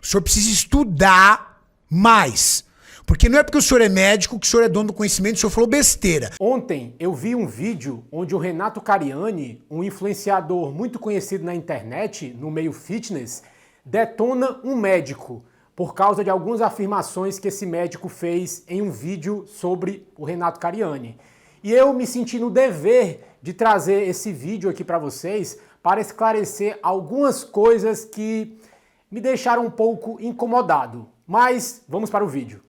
O senhor precisa estudar mais. Porque não é porque o senhor é médico que o senhor é dono do conhecimento, o senhor falou besteira. Ontem eu vi um vídeo onde o Renato Cariani, um influenciador muito conhecido na internet, no meio fitness, detona um médico por causa de algumas afirmações que esse médico fez em um vídeo sobre o Renato Cariani. E eu me senti no dever de trazer esse vídeo aqui para vocês para esclarecer algumas coisas que me deixaram um pouco incomodado. Mas vamos para o vídeo.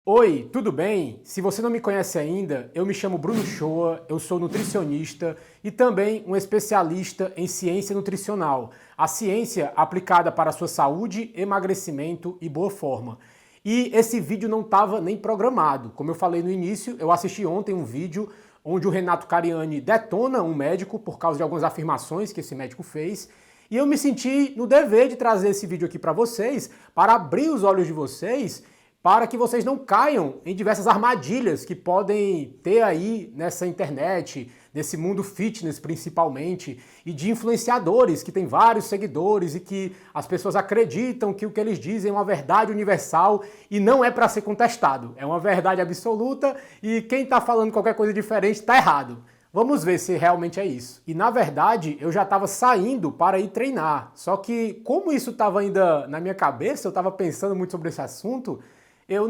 Oi, tudo bem? Se você não me conhece ainda, eu me chamo Bruno Shoa, eu sou nutricionista e também um especialista em ciência nutricional, a ciência aplicada para a sua saúde, emagrecimento e boa forma. E esse vídeo não estava nem programado. Como eu falei no início, eu assisti ontem um vídeo onde o Renato Cariani detona um médico por causa de algumas afirmações que esse médico fez. E eu me senti no dever de trazer esse vídeo aqui para vocês, para abrir os olhos de vocês, para que vocês não caiam em diversas armadilhas que podem ter aí nessa internet, nesse mundo fitness principalmente, e de influenciadores que têm vários seguidores e que as pessoas acreditam que o que eles dizem é uma verdade universal e não é para ser contestado. É uma verdade absoluta e quem está falando qualquer coisa diferente está errado. Vamos ver se realmente é isso. E na verdade, eu já estava saindo para ir treinar. Só que como isso estava ainda na minha cabeça, eu estava pensando muito sobre esse assunto, eu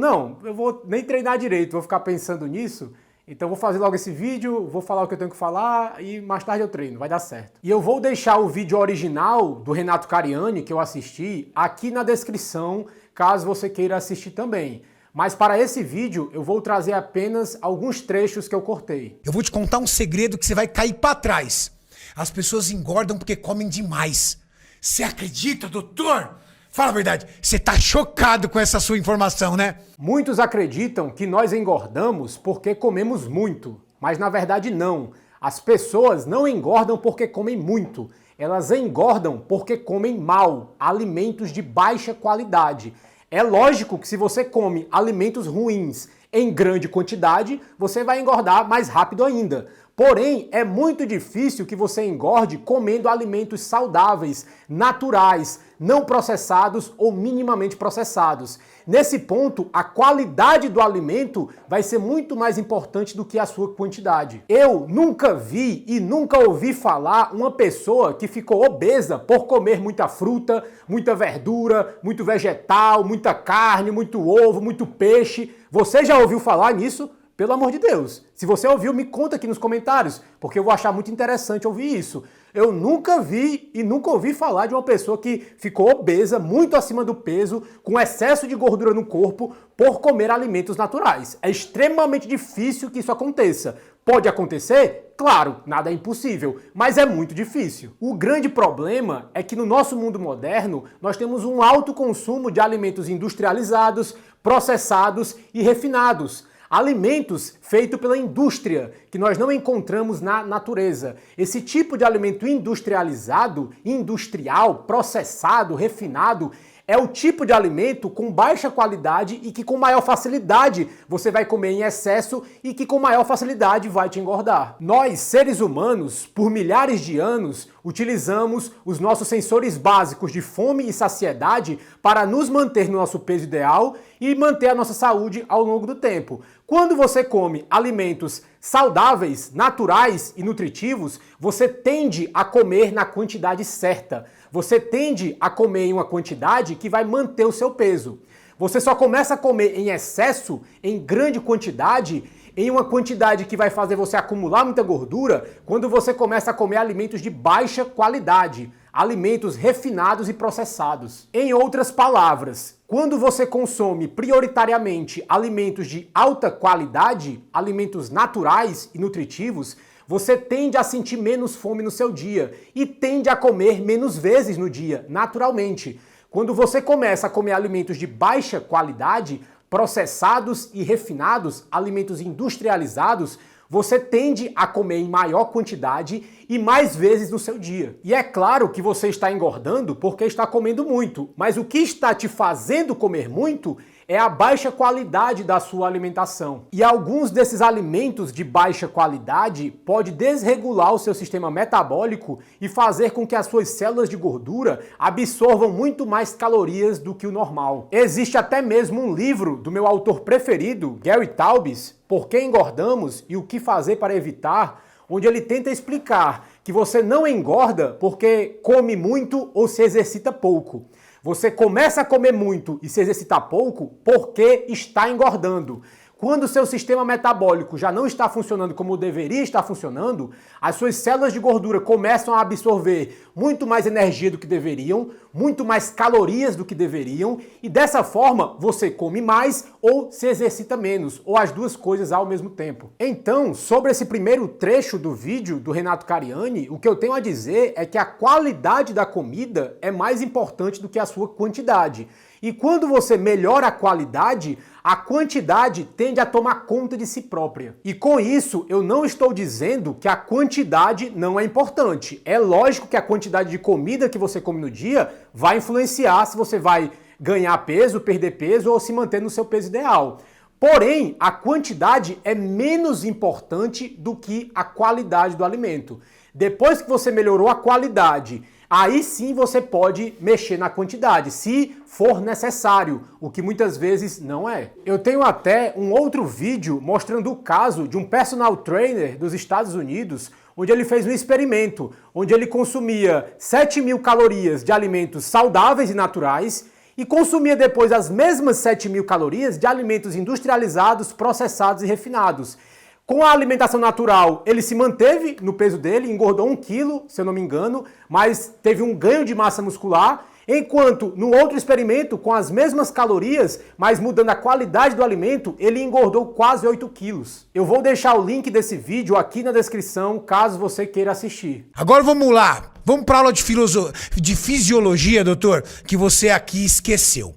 vou nem treinar direito, vou ficar pensando nisso, então vou fazer logo esse vídeo, vou falar o que eu tenho que falar e mais tarde eu treino, vai dar certo. E eu vou deixar o vídeo original do Renato Cariani, que eu assisti, aqui na descrição, caso você queira assistir também. Mas para esse vídeo eu vou trazer apenas alguns trechos que eu cortei. Eu vou te contar um segredo que você vai cair pra trás. As pessoas engordam porque comem demais. Você acredita, doutor? Fala a verdade, você tá chocado com essa sua informação, né? Muitos acreditam que nós engordamos porque comemos muito, mas na verdade não. As pessoas não engordam porque comem muito, elas engordam porque comem mal, alimentos de baixa qualidade. É lógico que se você come alimentos ruins em grande quantidade, você vai engordar mais rápido ainda. Porém, é muito difícil que você engorde comendo alimentos saudáveis, naturais, não processados ou minimamente processados. Nesse ponto, a qualidade do alimento vai ser muito mais importante do que a sua quantidade. Eu nunca vi e nunca ouvi falar uma pessoa que ficou obesa por comer muita fruta, muita verdura, muito vegetal, muita carne, muito ovo, muito peixe. Você já ouviu falar nisso? Pelo amor de Deus, se você ouviu, me conta aqui nos comentários, porque eu vou achar muito interessante ouvir isso. Eu nunca vi e nunca ouvi falar de uma pessoa que ficou obesa, muito acima do peso, com excesso de gordura no corpo, por comer alimentos naturais. É extremamente difícil que isso aconteça. Pode acontecer? Claro, nada é impossível, mas é muito difícil. O grande problema é que no nosso mundo moderno, nós temos um alto consumo de alimentos industrializados, processados e refinados. Alimentos feitos pela indústria, que nós não encontramos na natureza. Esse tipo de alimento industrializado, industrial, processado, refinado, é o tipo de alimento com baixa qualidade e que com maior facilidade você vai comer em excesso e que com maior facilidade vai te engordar. Nós, seres humanos, por milhares de anos, utilizamos os nossos sensores básicos de fome e saciedade para nos manter no nosso peso ideal e manter a nossa saúde ao longo do tempo. Quando você come alimentos saudáveis, naturais e nutritivos, você tende a comer na quantidade certa. Você tende a comer em uma quantidade que vai manter o seu peso. Você só começa a comer em excesso, em grande quantidade, em uma quantidade que vai fazer você acumular muita gordura, quando você começa a comer alimentos de baixa qualidade, alimentos refinados e processados. Em outras palavras, quando você consome prioritariamente alimentos de alta qualidade, alimentos naturais e nutritivos, você tende a sentir menos fome no seu dia e tende a comer menos vezes no dia, naturalmente. Quando você começa a comer alimentos de baixa qualidade, processados e refinados, alimentos industrializados, você tende a comer em maior quantidade e mais vezes no seu dia. E é claro que você está engordando porque está comendo muito, mas o que está te fazendo comer muito é a baixa qualidade da sua alimentação. E alguns desses alimentos de baixa qualidade pode desregular o seu sistema metabólico e fazer com que as suas células de gordura absorvam muito mais calorias do que o normal. Existe até mesmo um livro do meu autor preferido, Gary Taubes, Por que Engordamos e o que Fazer para Evitar, onde ele tenta explicar que você não engorda porque come muito ou se exercita pouco. Você começa a comer muito e se exercita pouco porque está engordando. Quando o seu sistema metabólico já não está funcionando como deveria estar funcionando, as suas células de gordura começam a absorver muito mais energia do que deveriam, muito mais calorias do que deveriam, e dessa forma você come mais ou se exercita menos, ou as duas coisas ao mesmo tempo. Então, sobre esse primeiro trecho do vídeo do Renato Cariani, o que eu tenho a dizer é que a qualidade da comida é mais importante do que a sua quantidade. E quando você melhora a quantidade tende a tomar conta de si própria. E com isso, eu não estou dizendo que a quantidade não é importante. É lógico que a quantidade de comida que você come no dia vai influenciar se você vai ganhar peso, perder peso ou se manter no seu peso ideal. Porém, a quantidade é menos importante do que a qualidade do alimento. Depois que você melhorou a qualidade, aí sim você pode mexer na quantidade, se for necessário, o que muitas vezes não é. Eu tenho até um outro vídeo mostrando o caso de um personal trainer dos Estados Unidos, onde ele fez um experimento, onde ele consumia 7.000 calorias de alimentos saudáveis e naturais e consumia depois as mesmas 7.000 calorias de alimentos industrializados, processados e refinados. Com a alimentação natural, ele se manteve no peso dele, engordou 1 quilo, se eu não me engano, mas teve um ganho de massa muscular, enquanto no outro experimento, com as mesmas calorias, mas mudando a qualidade do alimento, ele engordou quase 8 quilos. Eu vou deixar o link desse vídeo aqui na descrição, caso você queira assistir. Agora vamos lá, vamos para a aula de fisiologia, doutor, que você aqui esqueceu.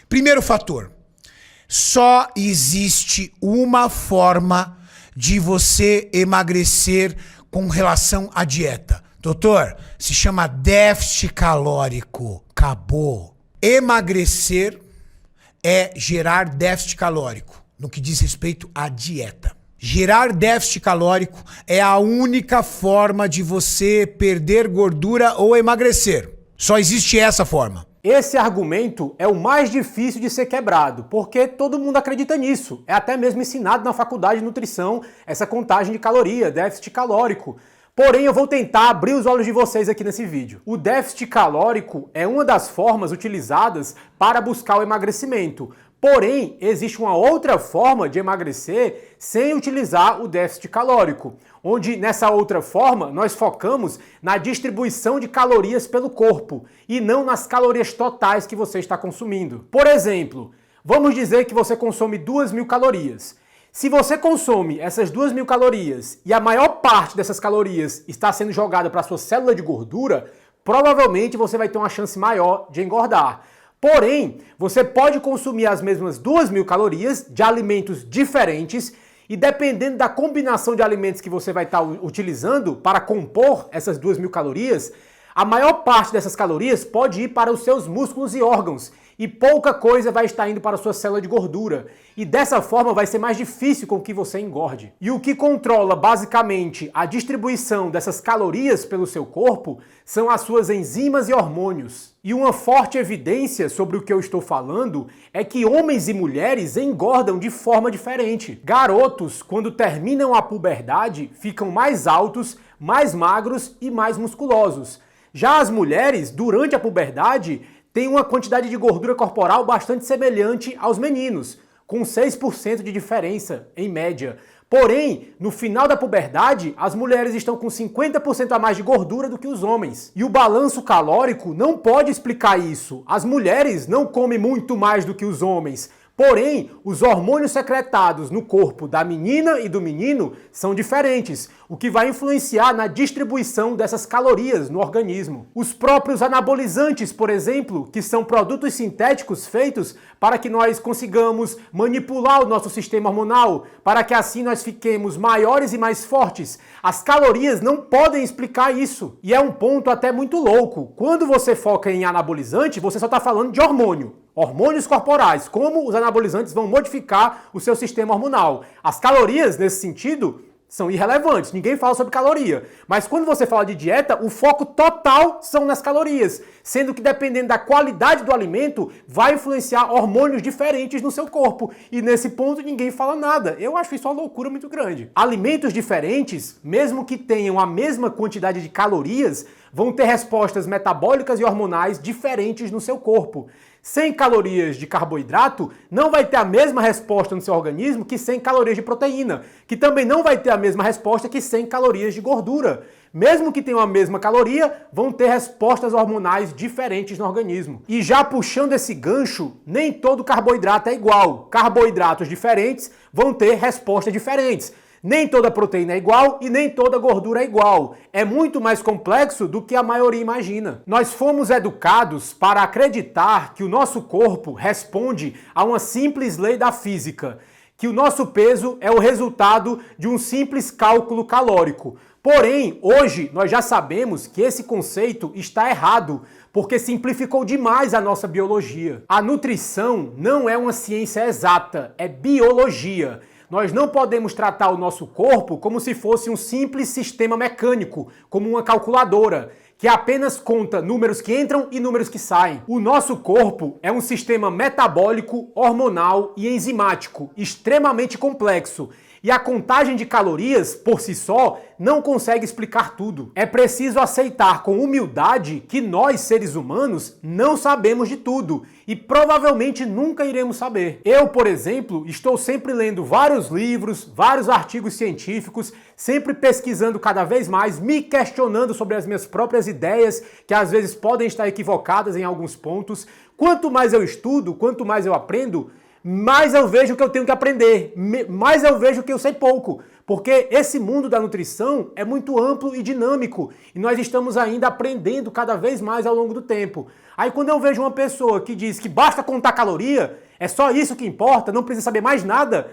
Primeiro fator, só existe uma forma de você emagrecer com relação à dieta. Doutor, se chama déficit calórico. Acabou. Emagrecer é gerar déficit calórico, no que diz respeito à dieta. Gerar déficit calórico é a única forma de você perder gordura ou emagrecer. Só existe essa forma. Esse argumento é o mais difícil de ser quebrado, porque todo mundo acredita nisso. É até mesmo ensinado na faculdade de nutrição essa contagem de caloria, déficit calórico. Porém, eu vou tentar abrir os olhos de vocês aqui nesse vídeo. O déficit calórico é uma das formas utilizadas para buscar o emagrecimento. Porém, existe uma outra forma de emagrecer sem utilizar o déficit calórico, onde nessa outra forma nós focamos na distribuição de calorias pelo corpo e não nas calorias totais que você está consumindo. Por exemplo, vamos dizer que você consome 2.000 calorias. Se você consome essas 2.000 calorias e a maior parte dessas calorias está sendo jogada para a sua célula de gordura, provavelmente você vai ter uma chance maior de engordar. Porém, você pode consumir as mesmas 2.000 calorias de alimentos diferentes e dependendo da combinação de alimentos que você vai estar utilizando para compor essas 2.000 calorias, a maior parte dessas calorias pode ir para os seus músculos e órgãos e pouca coisa vai estar indo para a sua célula de gordura. E dessa forma vai ser mais difícil com que você engorde. E o que controla basicamente a distribuição dessas calorias pelo seu corpo são as suas enzimas e hormônios. E uma forte evidência sobre o que eu estou falando é que homens e mulheres engordam de forma diferente. Garotos, quando terminam a puberdade, ficam mais altos, mais magros e mais musculosos. Já as mulheres, durante a puberdade, têm uma quantidade de gordura corporal bastante semelhante aos meninos, com 6% de diferença, em média. Porém, no final da puberdade, as mulheres estão com 50% a mais de gordura do que os homens. E o balanço calórico não pode explicar isso. As mulheres não comem muito mais do que os homens. Porém, os hormônios secretados no corpo da menina e do menino são diferentes, o que vai influenciar na distribuição dessas calorias no organismo. Os próprios anabolizantes, por exemplo, que são produtos sintéticos feitos para que nós consigamos manipular o nosso sistema hormonal, para que assim nós fiquemos maiores e mais fortes. As calorias não podem explicar isso. E é um ponto até muito louco. Quando você foca em anabolizante, você só está falando de hormônio. Hormônios corporais, como os anabolizantes vão modificar o seu sistema hormonal. As calorias, nesse sentido, são irrelevantes, ninguém fala sobre caloria. Mas quando você fala de dieta, o foco total são nas calorias, sendo que dependendo da qualidade do alimento, vai influenciar hormônios diferentes no seu corpo. E nesse ponto ninguém fala nada. Eu acho isso uma loucura muito grande. Alimentos diferentes, mesmo que tenham a mesma quantidade de calorias, vão ter respostas metabólicas e hormonais diferentes no seu corpo. 100 calorias de carboidrato não vai ter a mesma resposta no seu organismo que 100 calorias de proteína, que também não vai ter a mesma resposta que 100 calorias de gordura. Mesmo que tenham a mesma caloria, vão ter respostas hormonais diferentes no organismo. E já puxando esse gancho, nem todo carboidrato é igual. Carboidratos diferentes vão ter respostas diferentes. Nem toda proteína é igual e nem toda gordura é igual. É muito mais complexo do que a maioria imagina. Nós fomos educados para acreditar que o nosso corpo responde a uma simples lei da física, que o nosso peso é o resultado de um simples cálculo calórico. Porém, hoje nós já sabemos que esse conceito está errado, porque simplificou demais a nossa biologia. A nutrição não é uma ciência exata, é biologia. Nós não podemos tratar o nosso corpo como se fosse um simples sistema mecânico, como uma calculadora, que apenas conta números que entram e números que saem. O nosso corpo é um sistema metabólico, hormonal e enzimático, extremamente complexo. E a contagem de calorias, por si só, não consegue explicar tudo. É preciso aceitar com humildade que nós, seres humanos, não sabemos de tudo e provavelmente nunca iremos saber. Eu, por exemplo, estou sempre lendo vários livros, vários artigos científicos, sempre pesquisando cada vez mais, me questionando sobre as minhas próprias ideias, que às vezes podem estar equivocadas em alguns pontos. Quanto mais eu estudo, quanto mais eu aprendo, mais eu vejo que eu tenho que aprender, mais eu vejo que eu sei pouco, porque esse mundo da nutrição é muito amplo e dinâmico e nós estamos ainda aprendendo cada vez mais ao longo do tempo. Aí quando eu vejo uma pessoa que diz que basta contar caloria, é só isso que importa, não precisa saber mais nada,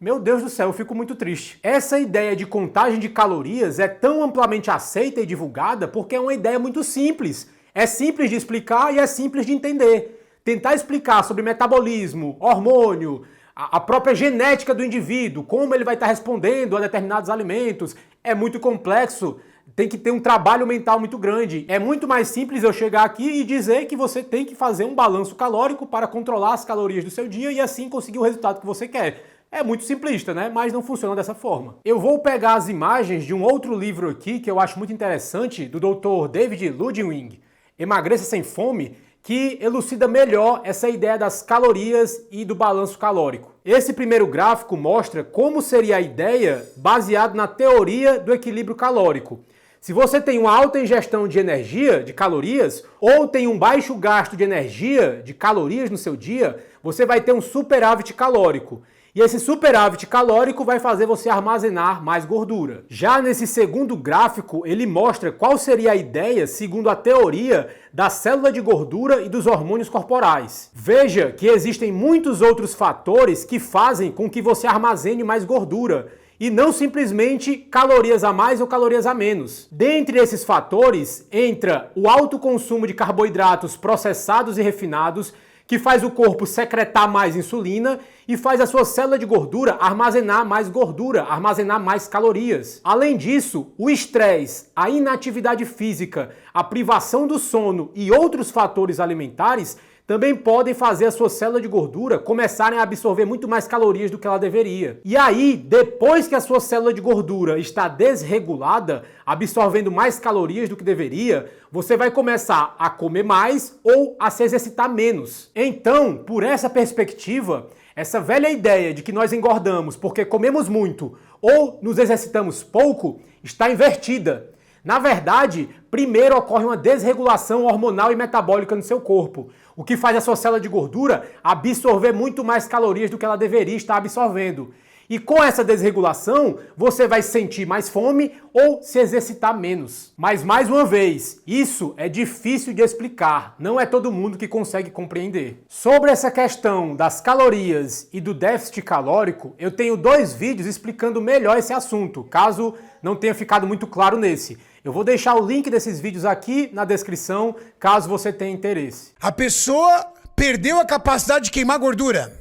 meu Deus do céu, eu fico muito triste. Essa ideia de contagem de calorias é tão amplamente aceita e divulgada porque é uma ideia muito simples. É simples de explicar e é simples de entender. Tentar explicar sobre metabolismo, hormônio, a própria genética do indivíduo, como ele vai estar respondendo a determinados alimentos, é muito complexo, tem que ter um trabalho mental muito grande. É muito mais simples eu chegar aqui e dizer que você tem que fazer um balanço calórico para controlar as calorias do seu dia e assim conseguir o resultado que você quer. É muito simplista, né? Mas não funciona dessa forma. Eu vou pegar as imagens de um outro livro aqui que eu acho muito interessante, do Dr. David Ludwig, Emagreça Sem Fome, que elucida melhor essa ideia das calorias e do balanço calórico. Esse primeiro gráfico mostra como seria a ideia baseado na teoria do equilíbrio calórico. Se você tem uma alta ingestão de energia, de calorias, ou tem um baixo gasto de energia, de calorias no seu dia, você vai ter um superávit calórico. E esse superávit calórico vai fazer você armazenar mais gordura. Já nesse segundo gráfico, ele mostra qual seria a ideia, segundo a teoria, da célula de gordura e dos hormônios corporais. Veja que existem muitos outros fatores que fazem com que você armazene mais gordura, e não simplesmente calorias a mais ou calorias a menos. Dentre esses fatores, entra o alto consumo de carboidratos processados e refinados, que faz o corpo secretar mais insulina e faz a sua célula de gordura armazenar mais gordura, armazenar mais calorias. Além disso, o estresse, a inatividade física, a privação do sono e outros fatores alimentares também podem fazer a sua célula de gordura começarem a absorver muito mais calorias do que ela deveria. E aí, depois que a sua célula de gordura está desregulada, absorvendo mais calorias do que deveria, você vai começar a comer mais ou a se exercitar menos. Então, por essa perspectiva, essa velha ideia de que nós engordamos porque comemos muito ou nos exercitamos pouco está invertida. Na verdade, primeiro ocorre uma desregulação hormonal e metabólica no seu corpo, o que faz a sua célula de gordura absorver muito mais calorias do que ela deveria estar absorvendo. E com essa desregulação, você vai sentir mais fome ou se exercitar menos. Mas mais uma vez, isso é difícil de explicar, não é todo mundo que consegue compreender. Sobre essa questão das calorias e do déficit calórico, eu tenho 2 vídeos explicando melhor esse assunto, caso não tenha ficado muito claro nesse. Eu vou deixar o link desses vídeos aqui na descrição, caso você tenha interesse. A pessoa perdeu a capacidade de queimar gordura.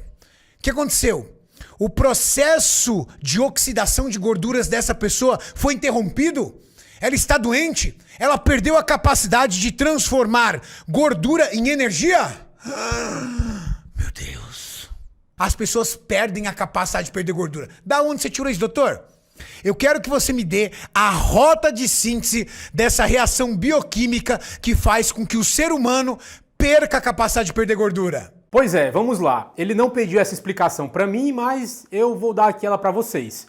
O que aconteceu? O processo de oxidação de gorduras dessa pessoa foi interrompido? Ela está doente? Ela perdeu a capacidade de transformar gordura em energia? Meu Deus. As pessoas perdem a capacidade de perder gordura. Da onde você tirou isso, doutor? Eu quero que você me dê a rota de síntese dessa reação bioquímica que faz com que o ser humano perca a capacidade de perder gordura. Pois é, vamos lá. Ele não pediu essa explicação para mim, mas eu vou dar aqui ela para vocês.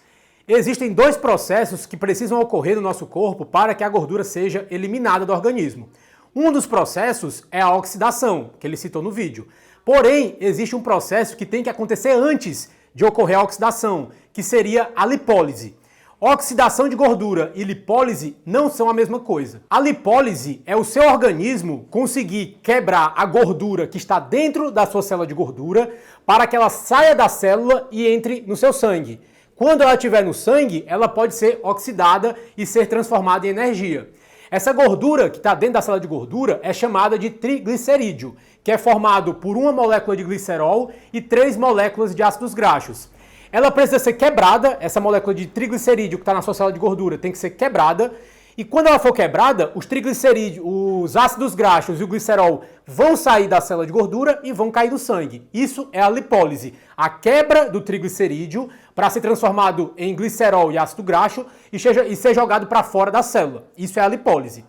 Existem 2 processos que precisam ocorrer no nosso corpo para que a gordura seja eliminada do organismo. Um dos processos é a oxidação, que ele citou no vídeo. Porém, existe um processo que tem que acontecer antes de ocorrer a oxidação, que seria a lipólise. Oxidação de gordura e lipólise não são a mesma coisa. A lipólise é o seu organismo conseguir quebrar a gordura que está dentro da sua célula de gordura para que ela saia da célula e entre no seu sangue. Quando ela estiver no sangue, ela pode ser oxidada e ser transformada em energia. Essa gordura que está dentro da célula de gordura é chamada de triglicerídeo, que é formado por uma molécula de glicerol e 3 moléculas de ácidos graxos. Ela precisa ser quebrada, essa molécula de triglicerídeo que está na sua célula de gordura tem que ser quebrada, e quando ela for quebrada, os triglicerídeos, os ácidos graxos e o glicerol vão sair da célula de gordura e vão cair no sangue. Isso é a lipólise, a quebra do triglicerídeo para ser transformado em glicerol e ácido graxo e ser jogado para fora da célula. Isso é a lipólise.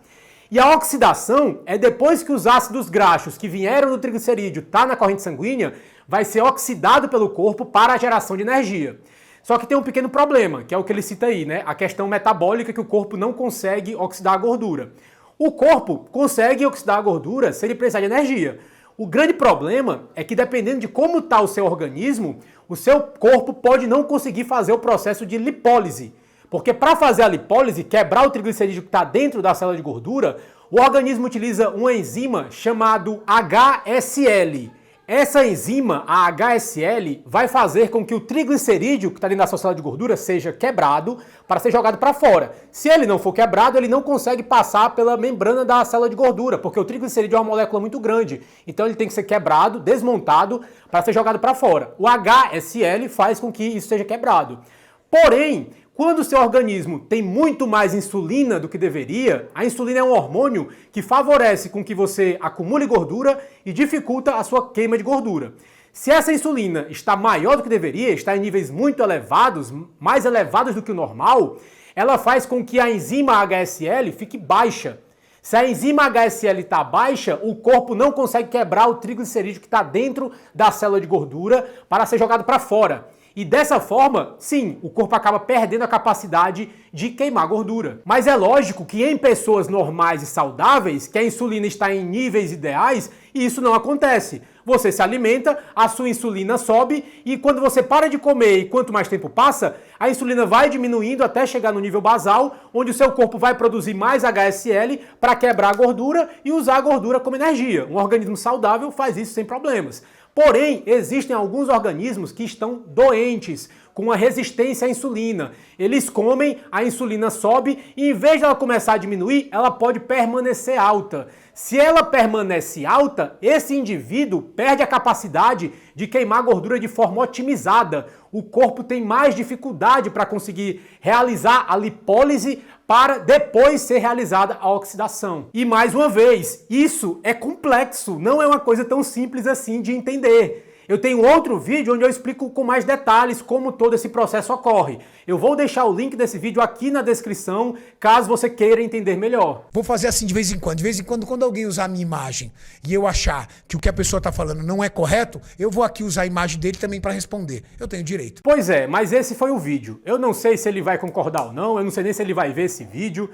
E a oxidação é depois que os ácidos graxos que vieram do triglicerídeo estão na corrente sanguínea, vai ser oxidado pelo corpo para a geração de energia. Só que tem um pequeno problema, que é o que ele cita aí, né? A questão metabólica que o corpo não consegue oxidar a gordura. O corpo consegue oxidar a gordura se ele precisar de energia. O grande problema é que dependendo de como está o seu organismo, o seu corpo pode não conseguir fazer o processo de lipólise. Porque para fazer a lipólise, quebrar o triglicerídeo que está dentro da célula de gordura, o organismo utiliza uma enzima chamada HSL. Essa enzima, a HSL, vai fazer com que o triglicerídeo que está dentro da sua célula de gordura seja quebrado para ser jogado para fora. Se ele não for quebrado, ele não consegue passar pela membrana da célula de gordura, porque o triglicerídeo é uma molécula muito grande. Então ele tem que ser quebrado, desmontado, para ser jogado para fora. O HSL faz com que isso seja quebrado. Porém, quando o seu organismo tem muito mais insulina do que deveria, a insulina é um hormônio que favorece com que você acumule gordura e dificulta a sua queima de gordura. Se essa insulina está maior do que deveria, está em níveis muito elevados, mais elevados do que o normal, ela faz com que a enzima HSL fique baixa. Se a enzima HSL está baixa, o corpo não consegue quebrar o triglicerídeo que está dentro da célula de gordura para ser jogado para fora. E dessa forma, sim, o corpo acaba perdendo a capacidade de queimar gordura. Mas é lógico que em pessoas normais e saudáveis, que a insulina está em níveis ideais, isso não acontece. Você se alimenta, a sua insulina sobe e quando você para de comer e quanto mais tempo passa, a insulina vai diminuindo até chegar no nível basal, onde o seu corpo vai produzir mais HSL para quebrar a gordura e usar a gordura como energia. Um organismo saudável faz isso sem problemas. Porém, existem alguns organismos que estão doentes, com uma resistência à insulina. Eles comem, a insulina sobe e em vez de ela começar a diminuir, ela pode permanecer alta. Se ela permanece alta, esse indivíduo perde a capacidade de queimar gordura de forma otimizada. O corpo tem mais dificuldade para conseguir realizar a lipólise para depois ser realizada a oxidação. E mais uma vez, isso é complexo, não é uma coisa tão simples assim de entender. Eu tenho outro vídeo onde eu explico com mais detalhes como todo esse processo ocorre. Eu vou deixar o link desse vídeo aqui na descrição, caso você queira entender melhor. Vou fazer assim de vez em quando. De vez em quando, quando alguém usar a minha imagem e eu achar que o que a pessoa está falando não é correto, eu vou aqui usar a imagem dele também para responder. Eu tenho direito. Pois é, mas esse foi o vídeo. Eu não sei se ele vai concordar ou não, eu não sei nem se ele vai ver esse vídeo.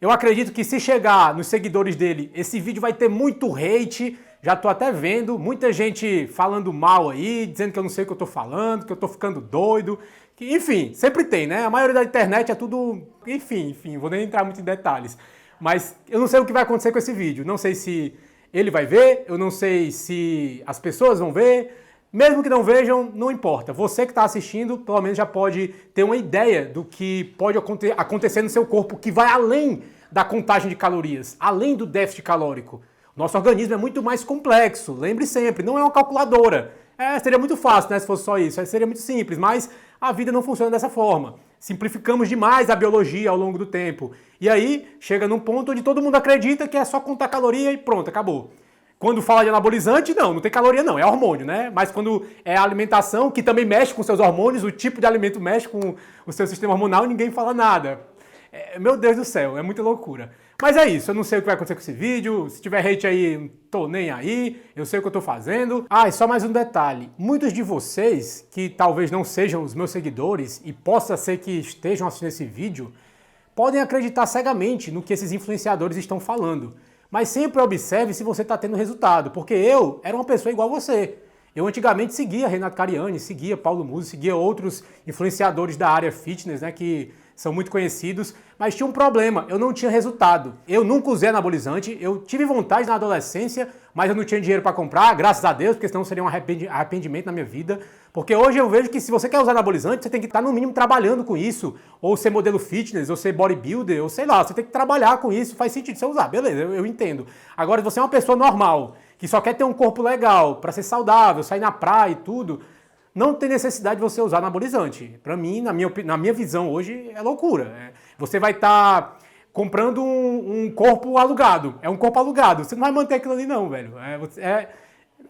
Eu acredito que se chegar nos seguidores dele, esse vídeo vai ter muito hate. Já tô até vendo muita gente falando mal aí, dizendo que eu não sei o que eu tô falando, que eu tô ficando doido. Que, enfim, sempre tem, né? A maioria da internet é tudo... Enfim, vou nem entrar muito em detalhes. Mas eu não sei o que vai acontecer com esse vídeo. Não sei se ele vai ver, eu não sei se as pessoas vão ver. Mesmo que não vejam, não importa. Você que está assistindo, pelo menos já pode ter uma ideia do que pode acontecer no seu corpo, que vai além da contagem de calorias, além do déficit calórico. Nosso organismo é muito mais complexo, lembre sempre, não é uma calculadora. Seria muito fácil, né, se fosse só isso, seria muito simples, mas a vida não funciona dessa forma. Simplificamos demais a biologia ao longo do tempo. E aí, chega num ponto onde todo mundo acredita que é só contar caloria e pronto, acabou. Quando fala de anabolizante, não tem caloria não, é hormônio, né? Mas quando é a alimentação, que também mexe com seus hormônios, o tipo de alimento mexe com o seu sistema hormonal, ninguém fala nada. Meu Deus do céu, é muita loucura. Mas é isso, eu não sei o que vai acontecer com esse vídeo, se tiver hate aí, não tô nem aí, eu sei o que eu tô fazendo. E só mais um detalhe, muitos de vocês, que talvez não sejam os meus seguidores, e possa ser que estejam assistindo esse vídeo, podem acreditar cegamente no que esses influenciadores estão falando. Mas sempre observe se você está tendo resultado, porque eu era uma pessoa igual a você. Eu antigamente seguia Renato Cariani, seguia Paulo Musi, seguia outros influenciadores da área fitness, né, que são muito conhecidos, mas tinha um problema, eu não tinha resultado. Eu nunca usei anabolizante, eu tive vontade na adolescência, mas eu não tinha dinheiro para comprar, graças a Deus, porque senão seria um arrependimento na minha vida. Porque hoje eu vejo que se você quer usar anabolizante, você tem que estar no mínimo trabalhando com isso, ou ser modelo fitness, ou ser bodybuilder, ou sei lá, você tem que trabalhar com isso, faz sentido você usar, beleza, eu entendo. Agora, se você é uma pessoa normal, que só quer ter um corpo legal, para ser saudável, sair na praia e tudo, não tem necessidade de você usar anabolizante. Para mim, na minha visão hoje, é loucura. Você vai estar comprando um corpo alugado. É um corpo alugado. Você não vai manter aquilo ali não, velho. É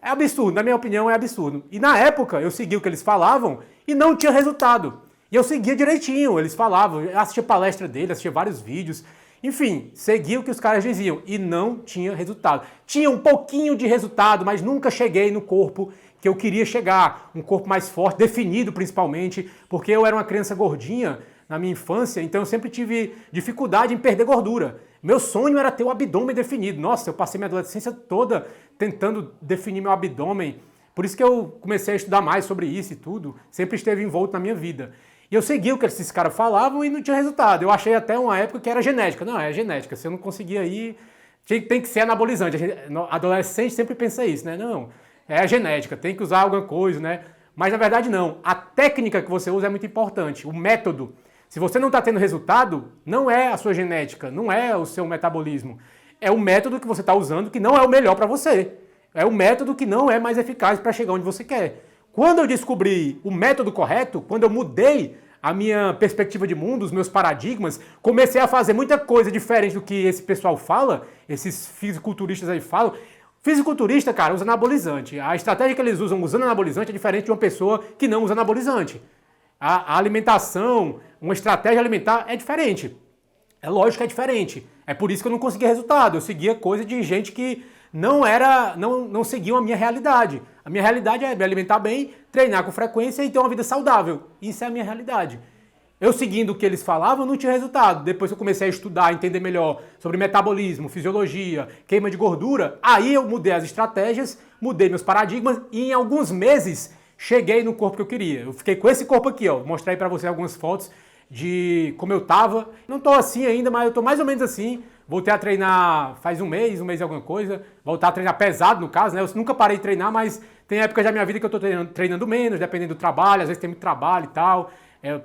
absurdo, na minha opinião é absurdo. E na época, eu segui o que eles falavam e não tinha resultado. E eu seguia direitinho, eles falavam, eu assistia palestra dele, assistia vários vídeos. Enfim, seguia o que os caras diziam e não tinha resultado. Tinha um pouquinho de resultado, mas nunca cheguei no corpo que eu queria chegar. Um corpo mais forte, definido principalmente, porque eu era uma criança gordinha na minha infância, então eu sempre tive dificuldade em perder gordura. Meu sonho era ter o abdômen definido. Nossa, eu passei minha adolescência toda tentando definir meu abdômen. Por isso que eu comecei a estudar mais sobre isso e tudo. Sempre esteve envolto na minha vida. E eu segui o que esses caras falavam e não tinha resultado. Eu achei até uma época que era genética. Não, é genética. Se eu não conseguia ir, tem que ser anabolizante. Adolescente sempre pensa isso, né? Não, é a genética, tem que usar alguma coisa, né? Mas na verdade não. A técnica que você usa é muito importante. O método. Se você não está tendo resultado, não é a sua genética, não é o seu metabolismo. É o método que você está usando que não é o melhor para você. É o método que não é mais eficaz para chegar onde você quer. Quando eu descobri o método correto, quando eu mudei a minha perspectiva de mundo, os meus paradigmas, comecei a fazer muita coisa diferente do que esse pessoal fala, esses fisiculturistas aí falam. Fisiculturista, cara, usa anabolizante. A estratégia que eles usam usando anabolizante é diferente de uma pessoa que não usa anabolizante. A alimentação, uma estratégia alimentar é diferente. É lógico que é diferente. É por isso que eu não conseguia resultado. Eu seguia coisa de gente que não seguiam a minha realidade. A minha realidade é me alimentar bem, treinar com frequência e ter uma vida saudável. Isso é a minha realidade. Eu seguindo o que eles falavam, não tinha resultado. Depois que eu comecei a estudar, entender melhor sobre metabolismo, fisiologia, queima de gordura, aí eu mudei as estratégias, mudei meus paradigmas e em alguns meses cheguei no corpo que eu queria. Eu fiquei com esse corpo aqui, ó. Vou mostrar aí pra você algumas fotos de como eu tava. Não tô assim ainda, mas eu tô mais ou menos assim. Voltei a treinar faz um mês e alguma coisa. Voltar a treinar pesado, no caso, né? Eu nunca parei de treinar, mas tem épocas da minha vida que eu tô treinando menos, dependendo do trabalho. Às vezes tem muito trabalho e tal.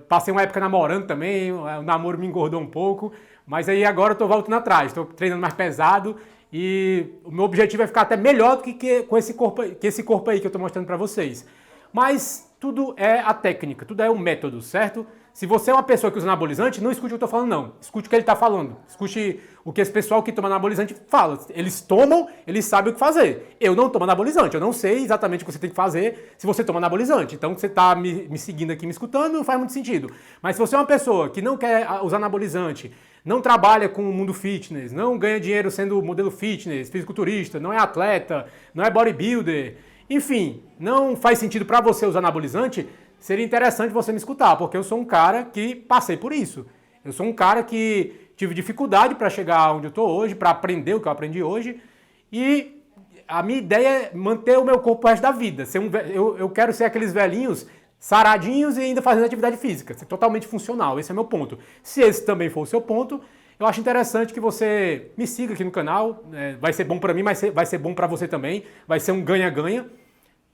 Passei uma época namorando também, o namoro me engordou um pouco. Mas aí agora eu tô voltando atrás. Tô treinando mais pesado e o meu objetivo é ficar até melhor do que com esse corpo aí que eu tô mostrando pra vocês. Mas tudo é a técnica, tudo é o método, certo? Se você é uma pessoa que usa anabolizante, não escute o que eu estou falando, não. Escute o que ele está falando. Escute o que esse pessoal que toma anabolizante fala. Eles tomam, eles sabem o que fazer. Eu não tomo anabolizante, eu não sei exatamente o que você tem que fazer se você toma anabolizante. Então, você está me seguindo aqui, me escutando, não faz muito sentido. Mas se você é uma pessoa que não quer usar anabolizante, não trabalha com o mundo fitness, não ganha dinheiro sendo modelo fitness, fisiculturista, não é atleta, não é bodybuilder, enfim, não faz sentido para você usar anabolizante, seria interessante você me escutar, porque eu sou um cara que passei por isso. Eu sou um cara que tive dificuldade para chegar onde eu estou hoje, para aprender o que eu aprendi hoje, e a minha ideia é manter o meu corpo o resto da vida. Eu quero ser aqueles velhinhos saradinhos e ainda fazendo atividade física, ser totalmente funcional, esse é o meu ponto. Se esse também for o seu ponto, eu acho interessante que você me siga aqui no canal, vai ser bom para mim, mas vai ser bom para você também, vai ser um ganha-ganha.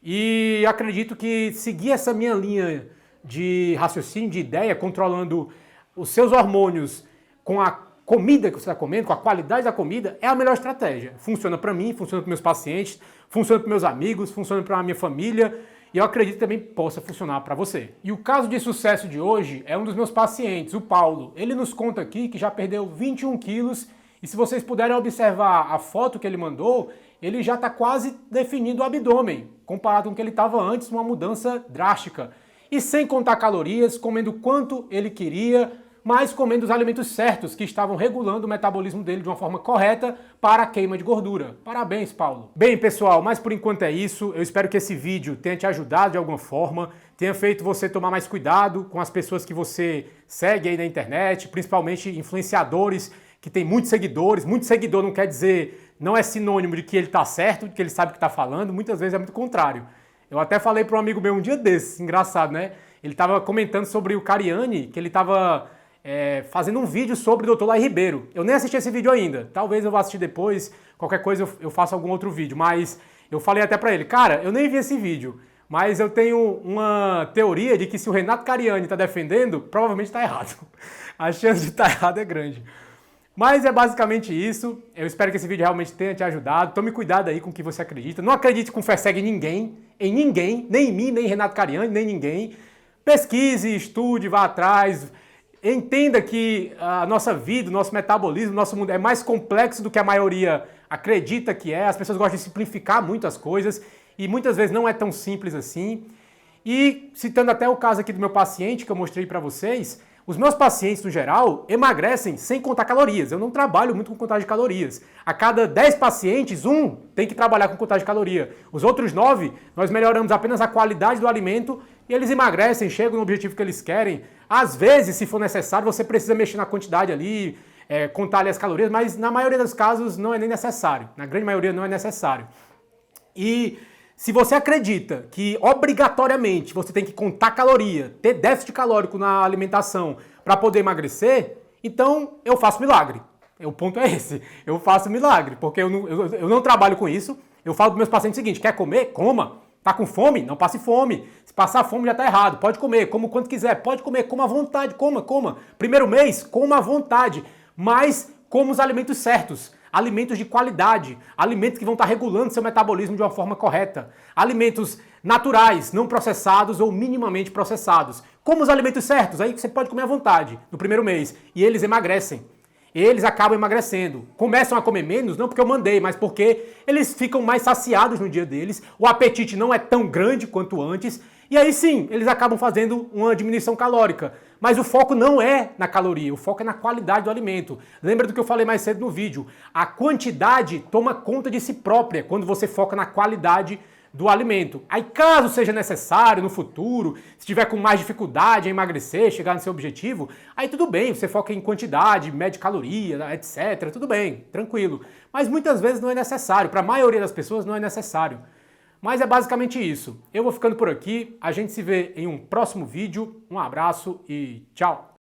E acredito que seguir essa minha linha de raciocínio, de ideia, controlando os seus hormônios com a comida que você está comendo, com a qualidade da comida, é a melhor estratégia. Funciona para mim, funciona para meus pacientes, funciona para meus amigos, funciona para a minha família e eu acredito que também possa funcionar para você. E o caso de sucesso de hoje é um dos meus pacientes, o Paulo. Ele nos conta aqui que já perdeu 21 quilos e se vocês puderem observar a foto que ele mandou, ele já está quase definindo o abdômen, comparado com o que ele estava antes, uma mudança drástica. E sem contar calorias, comendo quanto ele queria, mas comendo os alimentos certos que estavam regulando o metabolismo dele de uma forma correta para a queima de gordura. Parabéns, Paulo. Bem, pessoal, mas por enquanto é isso. Eu espero que esse vídeo tenha te ajudado de alguma forma, tenha feito você tomar mais cuidado com as pessoas que você segue aí na internet, principalmente influenciadores que tem muitos seguidores. Muito seguidor não quer dizer, não é sinônimo de que ele está certo, de que ele sabe o que está falando, muitas vezes é muito contrário. Eu até falei para um amigo meu um dia desses, engraçado, né? Ele estava comentando sobre o Cariani, que ele estava fazendo um vídeo sobre o Dr. Lai Ribeiro. Eu nem assisti esse vídeo ainda, talvez eu vá assistir depois, qualquer coisa eu faço algum outro vídeo, mas eu falei até para ele, cara, eu nem vi esse vídeo, mas eu tenho uma teoria de que se o Renato Cariani está defendendo, provavelmente está errado. A chance de estar errado é grande. Mas é basicamente isso. Eu espero que esse vídeo realmente tenha te ajudado. Tome cuidado aí com o que você acredita. Não acredite com fé cega em ninguém, nem em mim, nem em Renato Cariani, nem em ninguém. Pesquise, estude, vá atrás. Entenda que a nossa vida, o nosso metabolismo, o nosso mundo é mais complexo do que a maioria acredita que é. As pessoas gostam de simplificar muito as coisas e muitas vezes não é tão simples assim. E citando até o caso aqui do meu paciente que eu mostrei para vocês, os meus pacientes, no geral, emagrecem sem contar calorias. Eu não trabalho muito com contagem de calorias. A cada 10 pacientes, um tem que trabalhar com contagem de caloria. Os outros 9, nós melhoramos apenas a qualidade do alimento e eles emagrecem, chegam no objetivo que eles querem. Às vezes, se for necessário, você precisa mexer na quantidade ali, contar ali as calorias, mas na maioria dos casos não é nem necessário. Na grande maioria não é necessário. E se você acredita que obrigatoriamente você tem que contar caloria, ter déficit calórico na alimentação para poder emagrecer, então eu faço milagre. O ponto é esse, eu faço milagre, porque eu não trabalho com isso. Eu falo para meus pacientes o seguinte, quer comer? Coma. Tá com fome? Não passe fome. Se passar fome já tá errado. Pode comer, como quanto quiser. Pode comer, coma à vontade, coma. Primeiro mês, coma à vontade. Mas coma os alimentos certos. Alimentos de qualidade. Alimentos que vão estar regulando seu metabolismo de uma forma correta. Alimentos naturais, não processados ou minimamente processados. Como os alimentos certos, aí você pode comer à vontade no primeiro mês. E eles emagrecem. Eles acabam emagrecendo. Começam a comer menos, não porque eu mandei, mas porque eles ficam mais saciados no dia deles, o apetite não é tão grande quanto antes, e aí sim, eles acabam fazendo uma diminuição calórica. Mas o foco não é na caloria, o foco é na qualidade do alimento. Lembra do que eu falei mais cedo no vídeo? A quantidade toma conta de si própria quando você foca na qualidade do alimento. Aí caso seja necessário no futuro, se tiver com mais dificuldade em emagrecer, chegar no seu objetivo, aí tudo bem, você foca em quantidade, mede caloria, etc, tudo bem, tranquilo. Mas muitas vezes não é necessário, para a maioria das pessoas não é necessário. Mas é basicamente isso. Eu vou ficando por aqui, a gente se vê em um próximo vídeo, um abraço e tchau!